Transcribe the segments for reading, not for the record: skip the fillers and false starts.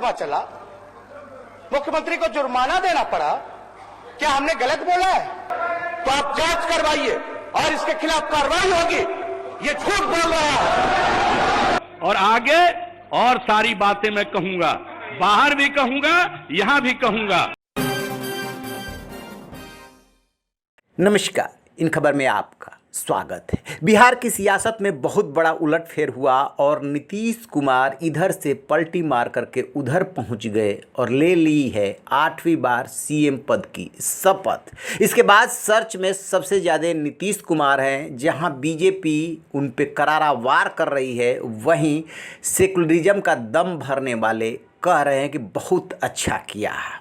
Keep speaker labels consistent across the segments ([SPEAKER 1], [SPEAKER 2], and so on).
[SPEAKER 1] मुकदमा चला, मुख्यमंत्री को जुर्माना देना पड़ा। क्या हमने गलत बोला है? तो आप जांच करवाइए और इसके खिलाफ कार्रवाई होगी। ये झूठ बोल रहा है।
[SPEAKER 2] और आगे और सारी बातें मैं कहूंगा, बाहर भी कहूंगा, यहां भी कहूंगा।
[SPEAKER 3] नमस्कार, इन खबर में आपका स्वागत है। बिहार की सियासत में बहुत बड़ा उलटफेर हुआ और नीतीश कुमार इधर से पलटी मार करके उधर पहुंच गए और ले ली है 8वीं बार सीएम पद की शपथ। इसके बाद सर्च में सबसे ज़्यादा नीतीश कुमार हैं, जहां बीजेपी उन पे करारा वार कर रही है, वहीं सेकुलरिज्म का दम भरने वाले कह रहे हैं कि बहुत अच्छा किया है।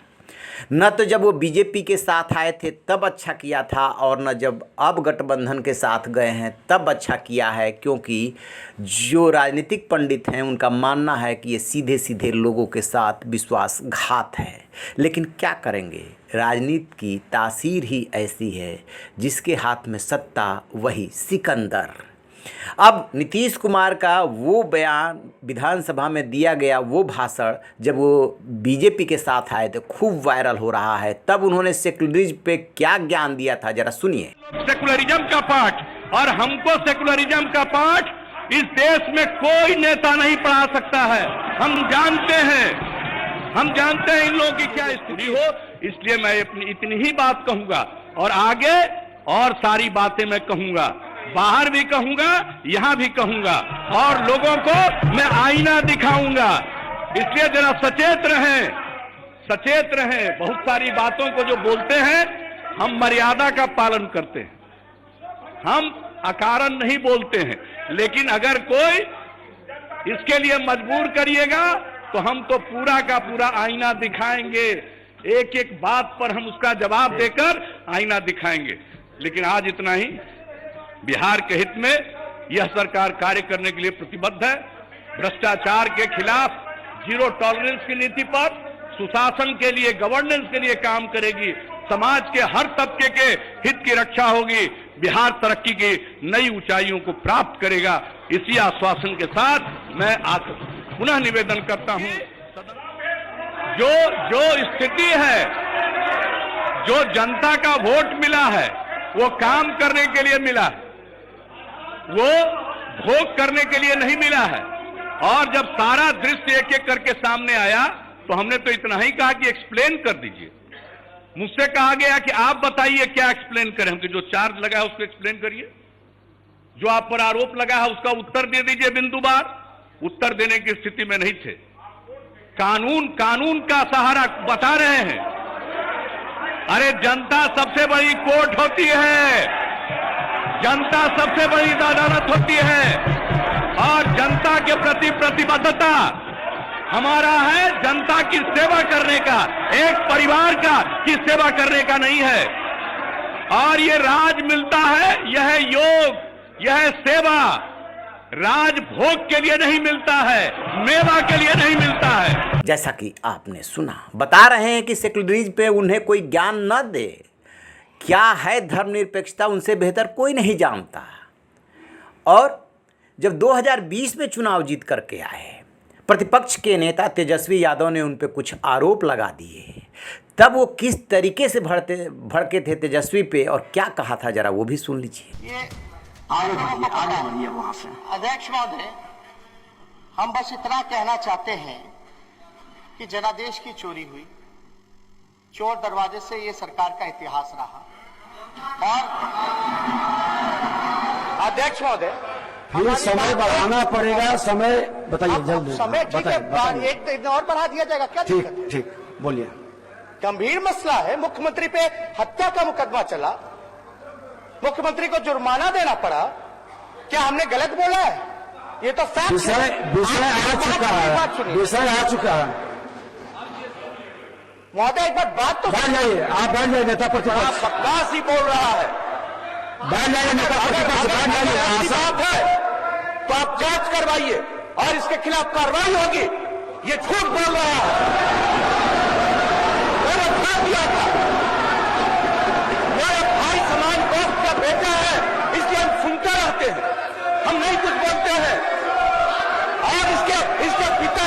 [SPEAKER 3] न तो जब वो बीजेपी के साथ आए थे तब अच्छा किया था, और न जब अब गठबंधन के साथ गए हैं तब अच्छा किया है, क्योंकि जो राजनीतिक पंडित हैं उनका मानना है कि ये सीधे सीधे लोगों के साथ विश्वासघात है। लेकिन क्या करेंगे, राजनीति की तासीर ही ऐसी है, जिसके हाथ में सत्ता वही सिकंदर। अब नीतीश कुमार का वो बयान विधानसभा में दिया गया, वो भाषण जब वो बीजेपी के साथ आए थे, खूब वायरल हो रहा है। तब उन्होंने सेकुलरिज्म पे क्या ज्ञान दिया था, जरा सुनिए।
[SPEAKER 2] सेकुलरिज्म का पाठ, और हमको सेकुलरिज्म का पाठ इस देश में कोई नेता नहीं पढ़ा सकता है। हम जानते हैं इन लोगों की क्या स्थिति हो। इसलिए मैं इतनी ही बात कहूंगा, और आगे और सारी बातें मैं कहूंगा, बाहर भी कहूंगा, यहां भी कहूंगा, और लोगों को मैं आईना दिखाऊंगा। इसलिए जरा सचेत रहें। बहुत सारी बातों को जो बोलते हैं, हम मर्यादा का पालन करते हैं, हम अकारण नहीं बोलते हैं। लेकिन अगर कोई इसके लिए मजबूर करिएगा तो हम तो पूरा का पूरा आईना दिखाएंगे। एक एक बात पर हम उसका जवाब देकर आईना दिखाएंगे। लेकिन आज इतना ही। बिहार के हित में यह सरकार कार्य करने के लिए प्रतिबद्ध है। भ्रष्टाचार के खिलाफ जीरो टॉलरेंस की नीति पर, सुशासन के लिए, गवर्नेंस के लिए काम करेगी। समाज के हर तबके के हित की रक्षा होगी। बिहार तरक्की की नई ऊंचाइयों को प्राप्त करेगा। इसी आश्वासन के साथ मैं आज पुनः निवेदन करता हूं, जो स्थिति है, जो जनता का वोट मिला है, वो काम करने के लिए मिला है, वो भोग करने के लिए नहीं मिला है। और जब सारा दृश्य एक एक करके सामने आया तो हमने तो इतना ही कहा कि एक्सप्लेन कर दीजिए। मुझसे कहा गया कि आप बताइए क्या एक्सप्लेन करें। हमको जो चार्ज लगा है उसको एक्सप्लेन करिए, जो आप पर आरोप लगा है उसका उत्तर दे दीजिए बिंदुवार। उत्तर देने की स्थिति में नहीं थे। कानून का सहारा बता रहे हैं। अरे जनता सबसे बड़ी कोर्ट होती है, जनता सबसे बड़ी अदालत होती है, और जनता के प्रति प्रतिबद्धता हमारा है जनता की सेवा करने का, एक परिवार की सेवा करने का नहीं है। और ये राज मिलता है, यह योग, यह सेवा राज भोग के लिए नहीं मिलता है, मेवा के लिए नहीं मिलता है।
[SPEAKER 3] जैसा कि आपने सुना, बता रहे हैं कि सेकुलरिज्म पे उन्हें कोई ज्ञान न दे। क्या है धर्मनिरपेक्षता, उनसे बेहतर कोई नहीं जानता। और जब 2020 में चुनाव जीत करके आए, प्रतिपक्ष के नेता तेजस्वी यादव ने उन पे कुछ आरोप लगा दिए, तब वो किस तरीके से भड़के थे तेजस्वी पे, और क्या कहा था, जरा वो भी सुन लीजिए।
[SPEAKER 1] आगे बढ़िए वहां से। अध्यक्ष महोदय, हम बस इतना कहना चाहते हैं कि जनादेश की चोरी हुई, चोर दरवाजे से ये सरकार का इतिहास रहा। और अध्यक्ष महोदय,
[SPEAKER 4] फिर समय बढ़ाना पड़ेगा। समय बताइए जल्दी।
[SPEAKER 1] समय ठीक है, एक और बढ़ा दिया जाएगा, क्या दिक्कत है?
[SPEAKER 4] ठीक, बोलिए।
[SPEAKER 1] गंभीर मसला है। मुख्यमंत्री पे हत्या का मुकदमा चला, मुख्यमंत्री को जुर्माना देना पड़ा। क्या हमने गलत बोला है? ये तो फैक्ट
[SPEAKER 4] विषय आ चुका है।
[SPEAKER 1] महोदय एक बार बात तो
[SPEAKER 4] बैठ जाइए, आप बैठ जाइए। नेता प्रतिपक्ष
[SPEAKER 1] बकवास ही बोल रहा है।
[SPEAKER 4] बैठ जाइए, नेता प्रतिपक्ष बैठ जाइए।
[SPEAKER 1] बात है तो आप जांच करवाइए और इसके खिलाफ कार्रवाई होगी। ये झूठ बोल रहा है। मैंने बता दिया था, मेरे भाई समान दोस्त का बेटा है, इसलिए हम सुनते रहते हैं, हम नहीं कुछ बोलते हैं। और इसके पिता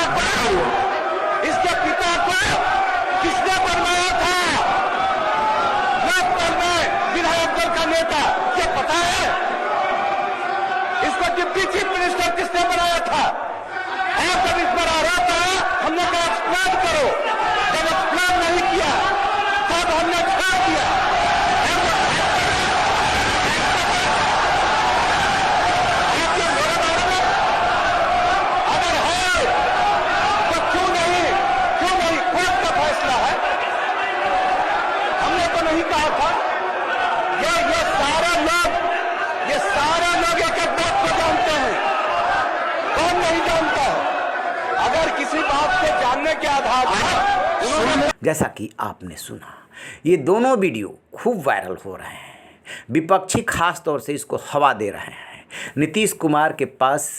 [SPEAKER 4] किसी बात को जानने के आधार पर
[SPEAKER 3] जैसा कि आपने सुना, ये दोनों वीडियो खूब वायरल हो रहे हैं। विपक्षी खास तौर से इसको हवा दे रहे हैं। नीतीश कुमार के पास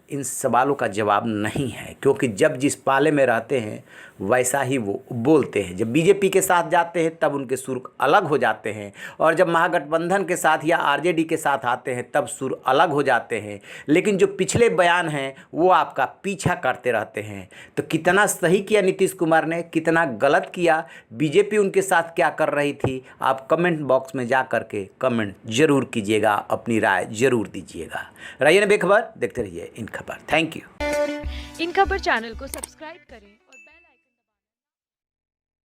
[SPEAKER 3] इन सवालों का जवाब नहीं है, क्योंकि जब जिस पाले में रहते हैं वैसा ही वो बोलते हैं। जब बीजेपी के साथ जाते हैं तब उनके सुर अलग हो जाते हैं, और जब महागठबंधन के साथ या आरजेडी के साथ आते हैं तब सुर अलग हो जाते हैं। लेकिन जो पिछले बयान हैं वो आपका पीछा करते रहते हैं। तो कितना सही किया नीतीश कुमार ने, कितना गलत किया, बीजेपी उनके साथ क्या कर रही थी, आप कमेंट बॉक्स में जा कर के कमेंट जरूर कीजिएगा, अपनी राय जरूर दीजिएगा। रहिए ना बेखबर, देखते रहिए इन खबर। Thank you.
[SPEAKER 5] इन खबर चैनल को सब्सक्राइब करें।